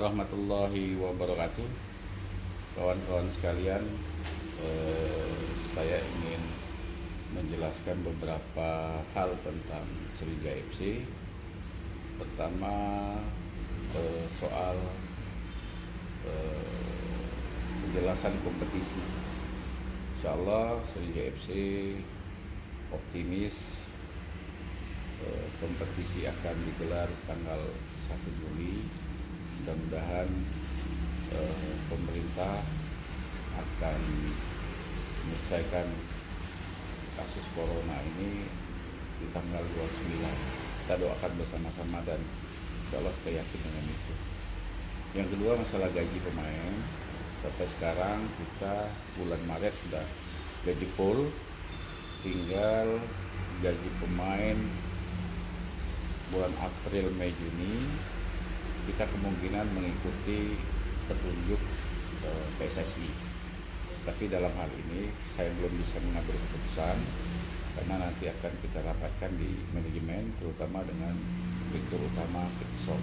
warahmatullahi wabarakatuh. Kawan-kawan sekalian, saya ingin menjelaskan beberapa hal tentang Sriwijaya FC. Pertama, soal penjelasan kompetisi. Insyaallah Sriwijaya FC optimis kompetisi akan digelar tanggal 1 Juli. Mudah-mudahan pemerintah akan menyelesaikan kasus corona ini di tanggal 29. Kita doakan bersama-sama dan insyaallah kita yakin dengan itu. Yang kedua, masalah gaji pemain. Sampai sekarang kita bulan Maret sudah gaji full, tinggal gaji pemain bulan April, Mei, Juni. Kita kemungkinan mengikuti petunjuk PSSI. Tapi dalam hal ini saya belum bisa mengambil keputusan karena nanti akan kita rapatkan di manajemen, terutama dengan direktur utama Pitstop.